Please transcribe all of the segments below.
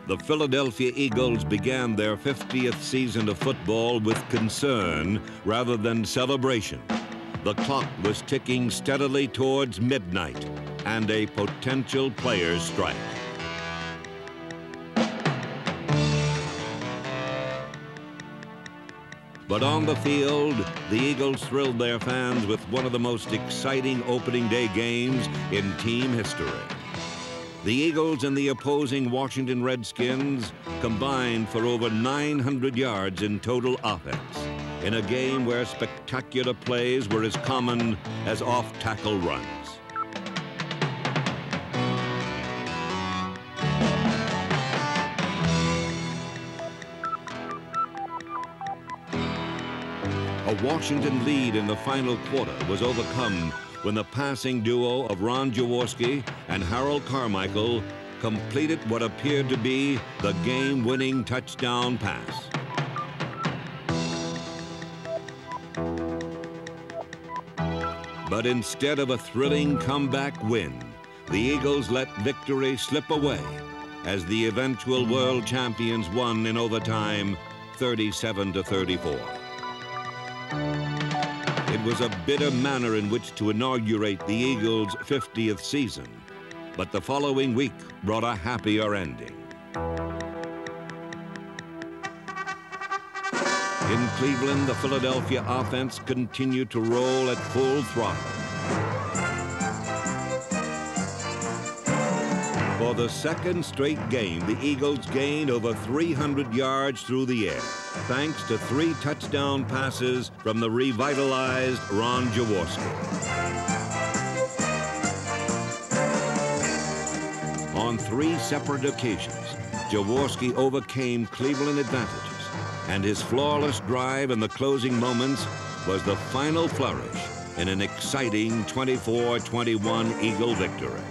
The Philadelphia Eagles began their 50th season of football with concern rather than celebration. The clock was ticking steadily towards midnight and a potential players' strike. But on the field, the Eagles thrilled their fans with one of the most exciting opening day games in team history. The Eagles and the opposing Washington Redskins combined for over 900 yards in total offense in a game where spectacular plays were as common as off-tackle runs. A Washington lead in the final quarter was overcome when the passing duo of Ron Jaworski and Harold Carmichael completed what appeared to be the game-winning touchdown pass. But instead of a thrilling comeback win, the Eagles let victory slip away as the eventual world champions won in overtime 37-34. It was a bitter manner in which to inaugurate the Eagles' 50th season, but the following week brought a happier ending. In Cleveland, the Philadelphia offense continued to roll at full throttle. For the second straight game, the Eagles gained over 300 yards through the air, thanks to 3 touchdown passes from the revitalized Ron Jaworski. On 3 separate occasions, Jaworski overcame Cleveland advantages, and his flawless drive in the closing moments was the final flourish in an exciting 24-21 Eagle victory.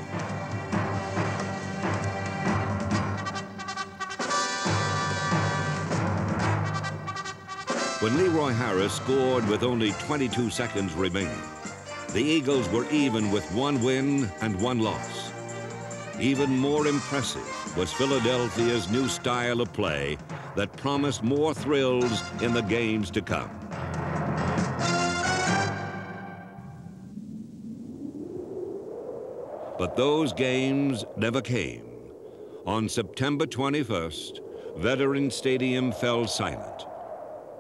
When Leroy Harris scored with only 22 seconds remaining, the Eagles were even with 1 win and 1 loss. Even more impressive was Philadelphia's new style of play that promised more thrills in the games to come. But those games never came. On September 21st, Veterans Stadium fell silent.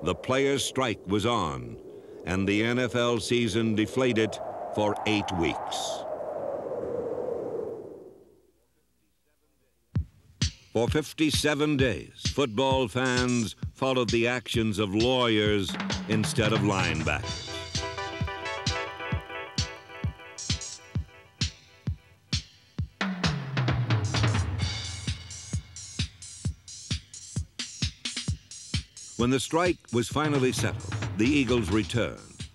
The players' strike was on, and the NFL season deflated for 8 weeks. For 57 days, football fans followed the actions of lawyers instead of linebackers. When the strike was finally settled, the Eagles returned.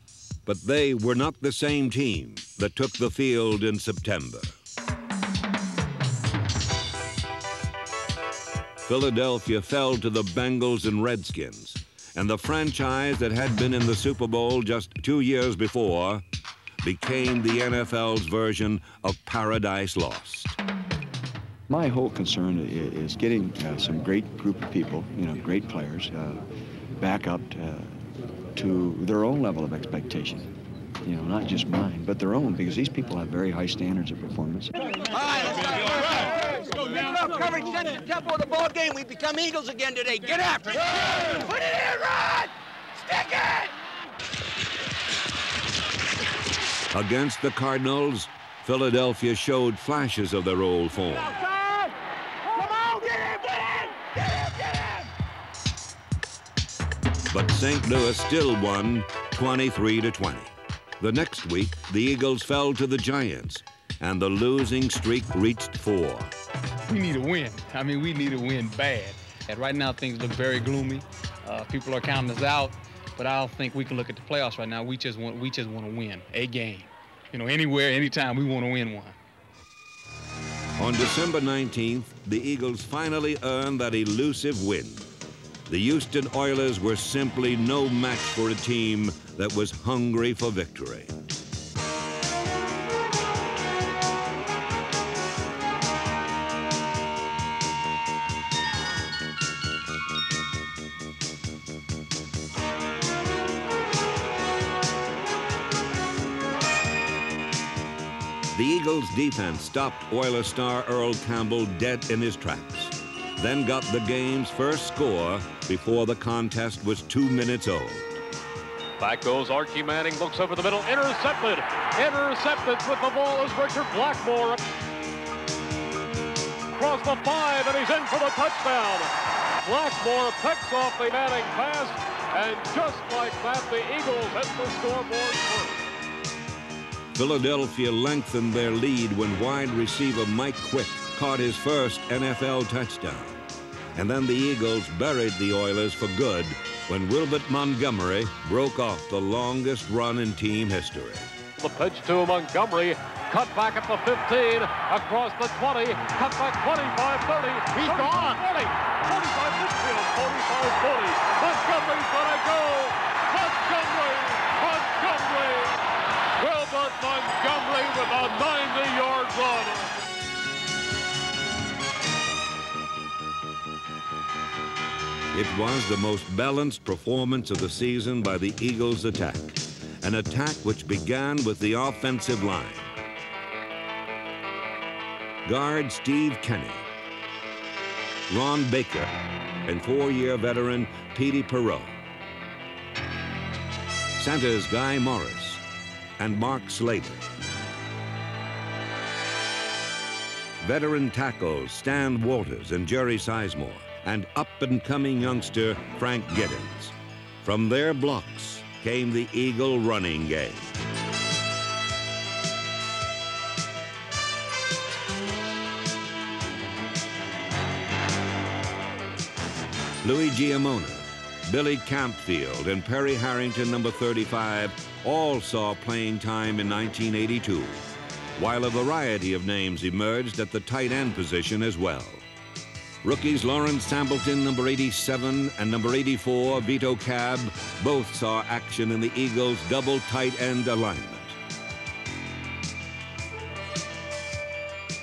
But they were not the same team that took the field in September. Philadelphia fell to the Bengals and Redskins, and the franchise that had been in the Super Bowl just 2 years before became the NFL's version of Paradise Lost. My whole concern is getting some great group of people, great players, back up to their own level of expectation. Not just mine, but their own, because these people have very high standards of performance. All right, let's go. Coverage sets the tempo of the ball game. We become Eagles again today. Get after it. Put it in, Rod! Stick it! Against the Cardinals, Philadelphia showed flashes of their old form. But St. Louis still won 23-20. The next week, the Eagles fell to the Giants, and the losing streak reached 4. We need a win. We need a win bad. And right now, things look very gloomy. People are counting us out, but I don't think we can look at the playoffs right now. We just want to win a game. Anywhere, anytime, we want to win one. On December 19th, the Eagles finally earned that elusive win. The Houston Oilers were simply no match for a team that was hungry for victory. The Eagles' defense stopped Oilers star Earl Campbell dead in his tracks, then got the game's first score before the contest was 2 minutes old. Back goes Archie Manning, looks over the middle, intercepted. Intercepted with the ball is Richard Blackmore. Across the 5, and he's in for the touchdown. Blackmore picks off the Manning pass, and just like that, the Eagles hit the scoreboard first. Philadelphia lengthened their lead when wide receiver Mike Quick caught his first NFL touchdown. And then the Eagles buried the Oilers for good when Wilbert Montgomery broke off the longest run in team history. The pitch to Montgomery, cut back at the 15, across the 20, cut back 25, 30. He's gone. 40, 45 midfield, 45, 40. Montgomery's gonna go. Montgomery, Montgomery. Wilbert Montgomery with a 90-yard run. It was the most balanced performance of the season by the Eagles' attack, an attack which began with the offensive line. Guard Steve Kenny, Ron Baker, and 4-year veteran Petey Perot. Centers Guy Morris and Mark Slater. Veteran tackles Stan Walters and Jerry Sizemore, and up-and-coming youngster Frank Giddens. From their blocks came the Eagle running game. Louis Giamona, Billy Campfield, and Perry Harrington, number 35, all saw playing time in 1982, while a variety of names emerged at the tight end position as well. Rookies Lawrence Sampleton, number 87, and number 84, Vito Cab, both saw action in the Eagles' double tight end alignment.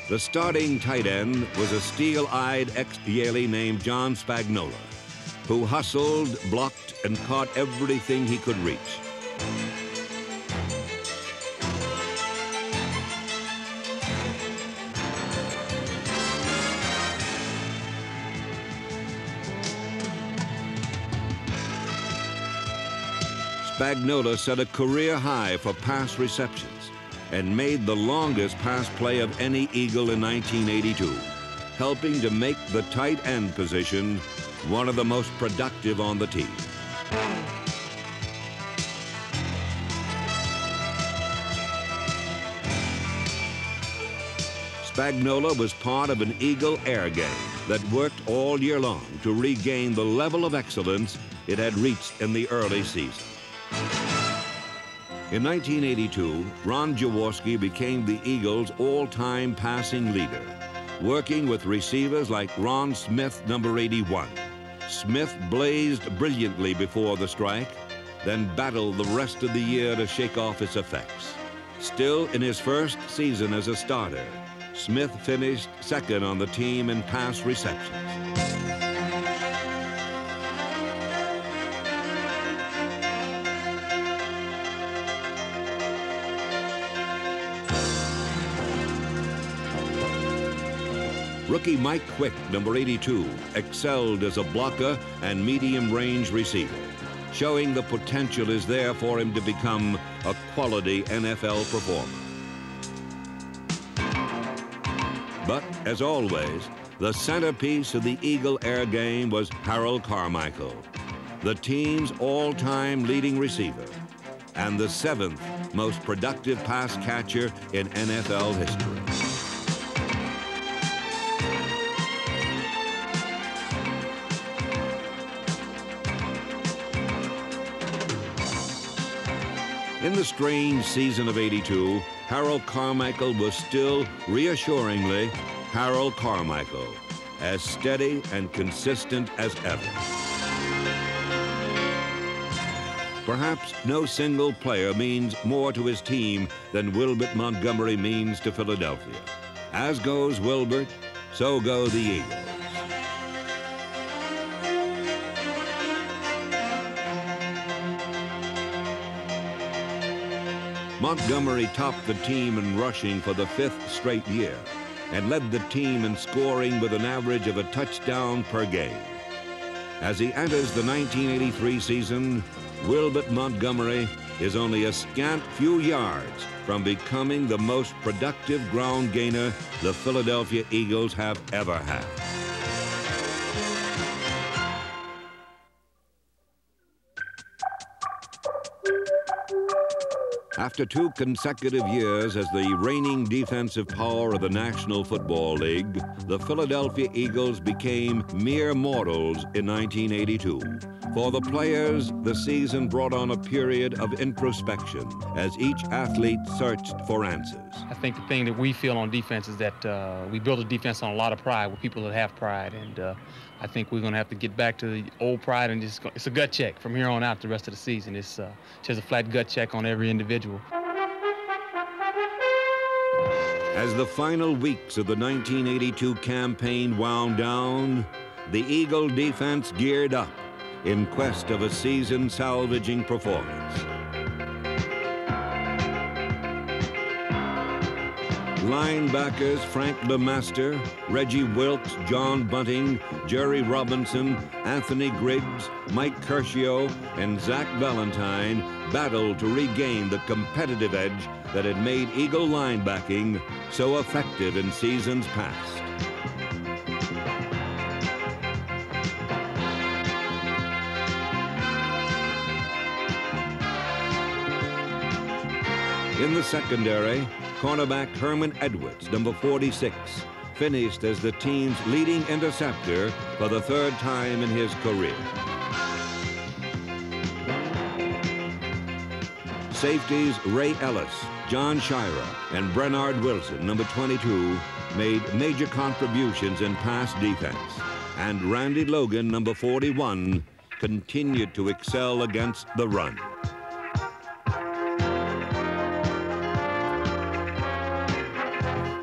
The starting tight end was a steel-eyed ex-Yalie named John Spagnola, who hustled, blocked, and caught everything he could reach. Spagnola set a career high for pass receptions and made the longest pass play of any Eagle in 1982, helping to make the tight end position one of the most productive on the team. Spagnola was part of an Eagle air game that worked all year long to regain the level of excellence it had reached in the early season. In 1982, Ron Jaworski became the Eagles' all-time passing leader, working with receivers like Ron Smith, number 81. Smith blazed brilliantly before the strike, then battled the rest of the year to shake off its effects. Still in his first season as a starter, Smith finished second on the team in pass receptions. Rookie Mike Quick, number 82, excelled as a blocker and medium-range receiver, showing the potential is there for him to become a quality NFL performer. But, as always, the centerpiece of the Eagle air game was Harold Carmichael, the team's all-time leading receiver and the 7th most productive pass catcher in NFL history. In the strange season of '82, Harold Carmichael was still reassuringly Harold Carmichael, as steady and consistent as ever. Perhaps no single player means more to his team than Wilbert Montgomery means to Philadelphia. As goes Wilbert, so go the Eagles. Montgomery topped the team in rushing for the 5th straight year and led the team in scoring with an average of a touchdown per game. As he enters the 1983 season, Wilbert Montgomery is only a scant few yards from becoming the most productive ground gainer the Philadelphia Eagles have ever had. After 2 consecutive years as the reigning defensive power of the National Football League, the Philadelphia Eagles became mere mortals in 1982. For the players, the season brought on a period of introspection as each athlete searched for answers. I think the thing that we feel on defense is that we build a defense on a lot of pride with people that have pride, and I think we're going to have to get back to the old pride and just it's a gut check from here on out the rest of the season. It's just a flat gut check on every individual. As the final weeks of the 1982 campaign wound down, the Eagle defense geared up in quest of a season-salvaging performance. Linebackers Frank LeMaster, Reggie Wilkes, John Bunting, Jerry Robinson, Anthony Griggs, Mike Curcio, and Zach Valentine battled to regain the competitive edge that had made Eagle linebacking so effective in seasons past. In the secondary, cornerback Herman Edwards, number 46, finished as the team's leading interceptor for the 3rd time in his career. Safeties Ray Ellis, John Shira, and Bernard Wilson, number 22, made major contributions in pass defense. And Randy Logan, number 41, continued to excel against the run.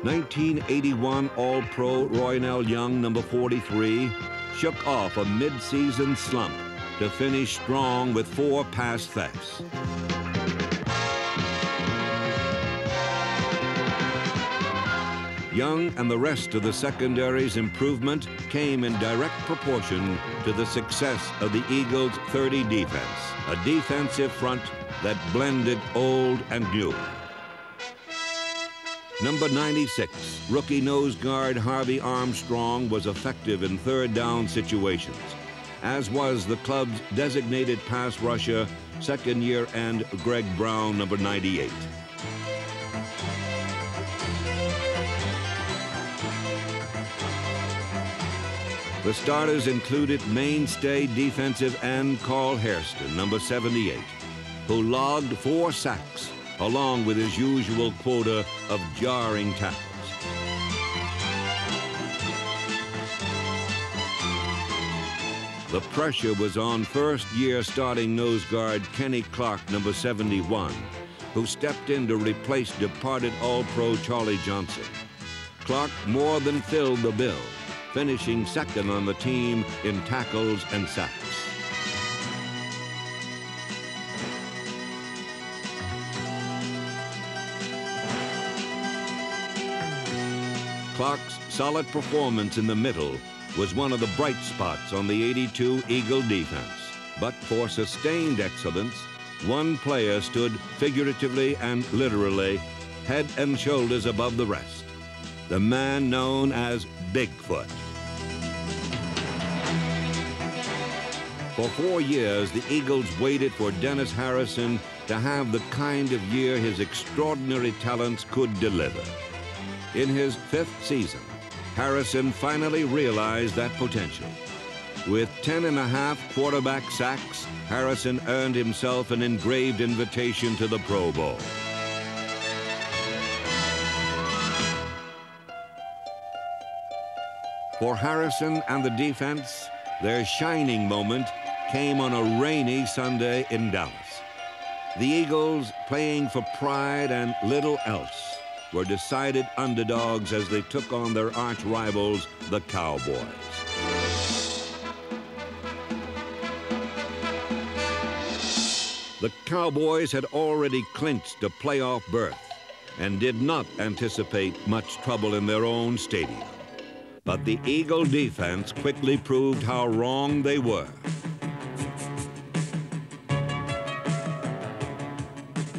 '81 All-Pro Roynell Young, number 43, shook off a mid-season slump to finish strong with 4 pass thefts. Young and the rest of the secondary's improvement came in direct proportion to the success of the Eagles' 30 defense, a defensive front that blended old and new. Number 96, rookie nose guard Harvey Armstrong was effective in 3rd down situations, as was the club's designated pass rusher, 2nd year end Greg Brown, number 98. The starters included mainstay defensive end Carl Hairston, number 78, who logged 4 sacks, along with his usual quota of jarring tackles. The pressure was on first-year starting nose guard Kenny Clark, number 71, who stepped in to replace departed All-Pro Charlie Johnson. Clark more than filled the bill, finishing 2nd on the team in tackles and sacks. Clark's solid performance in the middle was one of the bright spots on the '82 Eagle defense. But for sustained excellence, one player stood figuratively and literally head and shoulders above the rest, the man known as Bigfoot. For 4 years, the Eagles waited for Dennis Harrison to have the kind of year his extraordinary talents could deliver. In his 5th season, Harrison finally realized that potential. With 10.5 quarterback sacks, Harrison earned himself an engraved invitation to the Pro Bowl. For Harrison and the defense, their shining moment came on a rainy Sunday in Dallas. The Eagles, playing for pride and little else, were decided underdogs as they took on their arch rivals, the Cowboys. The Cowboys had already clinched a playoff berth and did not anticipate much trouble in their own stadium. But the Eagle defense quickly proved how wrong they were.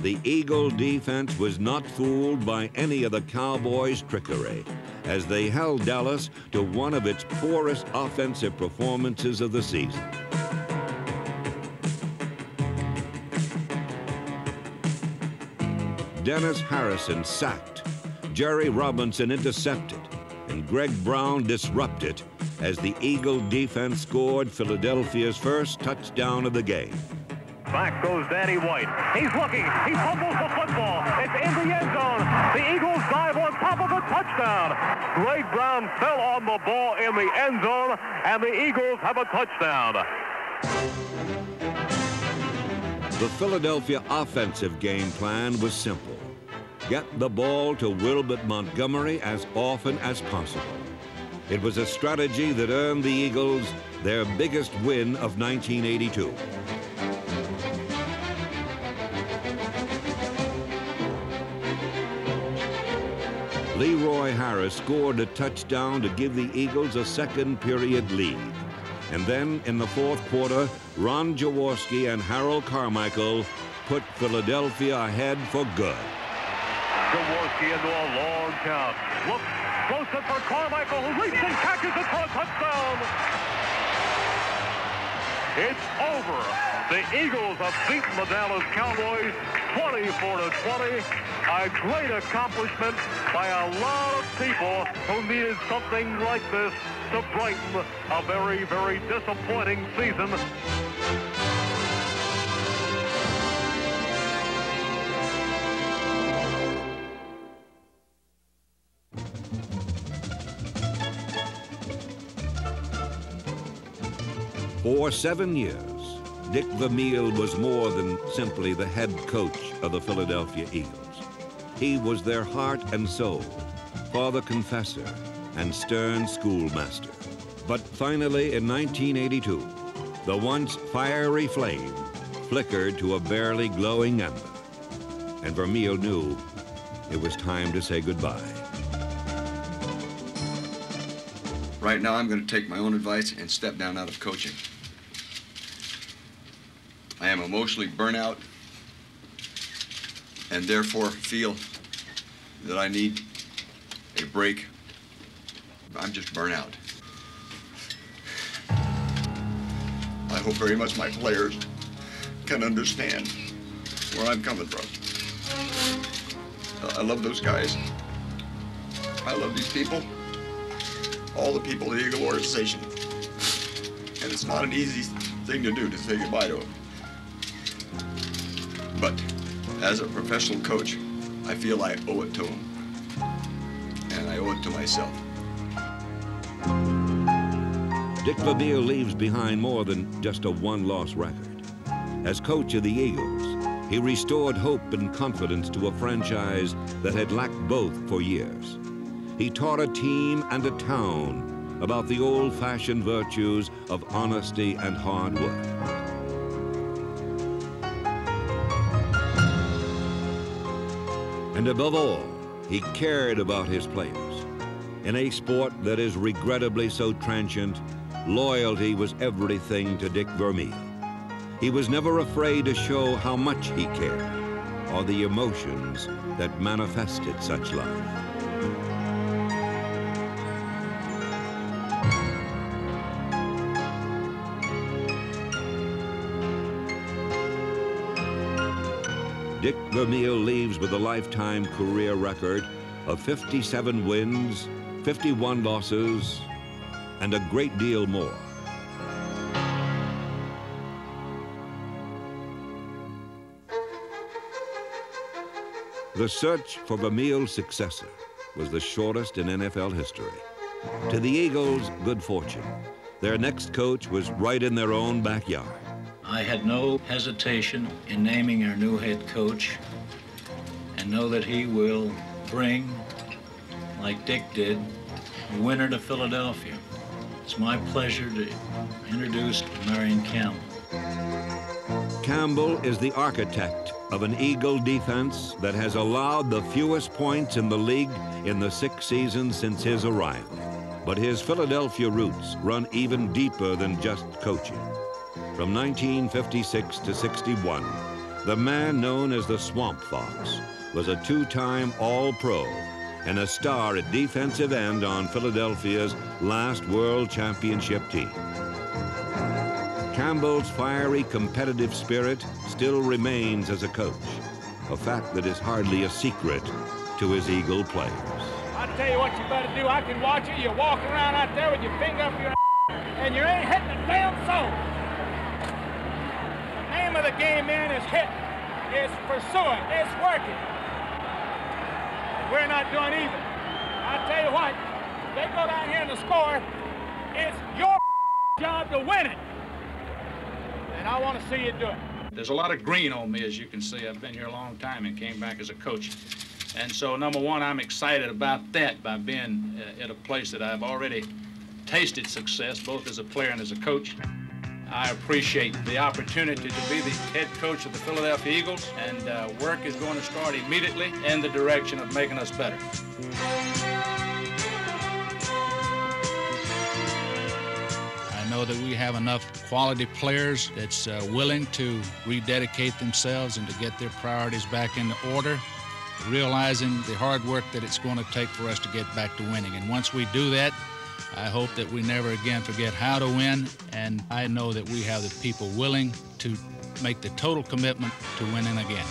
The Eagle defense was not fooled by any of the Cowboys' trickery, as they held Dallas to one of its poorest offensive performances of the season. Dennis Harrison sacked, Jerry Robinson intercepted, and Greg Brown disrupted as the Eagle defense scored Philadelphia's first touchdown of the game. Back goes Danny White. He's looking. He fumbles the football. It's in the end zone. The Eagles dive on top of a touchdown. Greg Brown fell on the ball in the end zone, and the Eagles have a touchdown. The Philadelphia offensive game plan was simple. Get the ball to Wilbert Montgomery as often as possible. It was a strategy that earned the Eagles their biggest win of 1982. Leroy Harris scored a touchdown to give the Eagles a second period lead. And then in the fourth quarter, Ron Jaworski and Harold Carmichael put Philadelphia ahead for good. Jaworski into a long count. Look, close up for Carmichael, who leaps and catches it for a touchdown. It's over. The Eagles have beaten the Dallas Cowboys 24-20. A great accomplishment by a lot of people who needed something like this to brighten a very, very disappointing season. For 7 years, Dick Vermeil was more than simply the head coach of the Philadelphia Eagles. He was their heart and soul, father confessor, and stern schoolmaster. But finally, in 1982, the once fiery flame flickered to a barely glowing ember, and Vermeil knew it was time to say goodbye. Right now, I'm going to take my own advice and step down out of coaching. I am emotionally burnt out and therefore feel that I need a break. I'm just burnt out. I hope very much my players can understand where I'm coming from. I love those guys. I love these people. All the people of the Eagle organization. And it's not an easy thing to do to say goodbye to them. But as a professional coach, I feel I owe it to them. And I owe it to myself. Dick Vermeil leaves behind more than just a one-loss record. As coach of the Eagles, he restored hope and confidence to a franchise that had lacked both for years. He taught a team and a town about the old-fashioned virtues of honesty and hard work. And above all, he cared about his players. In a sport that is regrettably so transient, loyalty was everything to Dick Vermeil. He was never afraid to show how much he cared, or the emotions that manifested such love. Dick Vermeil leaves with a lifetime career record of 57 wins, 51 losses, and a great deal more. The search for Vermeil's successor was the shortest in NFL history. To the Eagles, good fortune. Their next coach was right in their own backyard. I had no hesitation in naming our new head coach and know that he will bring, like Dick did, a winner to Philadelphia. It's my pleasure to introduce Marion Campbell. Campbell is the architect of an Eagle defense that has allowed the fewest points in the league in the 6 seasons since his arrival. But his Philadelphia roots run even deeper than just coaching. From 1956 to 61, the man known as the Swamp Fox was a 2-time All-Pro and a star at defensive end on Philadelphia's last World Championship team. Campbell's fiery competitive spirit still remains as a coach, a fact that is hardly a secret to his Eagle players. I tell you what you better do. I can watch you. You're walking around out there with your finger up your and you ain't hitting a damn soul. The name of the game, man, is hit. It's pursuing. It's working. We're not doing either. I tell you what, if they go down here and score, it's your job to win it. And I want to see you do it. There's a lot of green on me, as you can see. I've been here a long time and came back as a coach. And so, number one, I'm excited about that by being at a place that I've already tasted success, both as a player and as a coach. I appreciate the opportunity to be the head coach of the Philadelphia Eagles, and work is going to start immediately in the direction of making us better. I know that we have enough quality players that's willing to rededicate themselves and to get their priorities back into order, realizing the hard work that it's going to take for us to get back to winning. And once we do that, I hope that we never again forget how to win, and I know that we have the people willing to make the total commitment to winning again.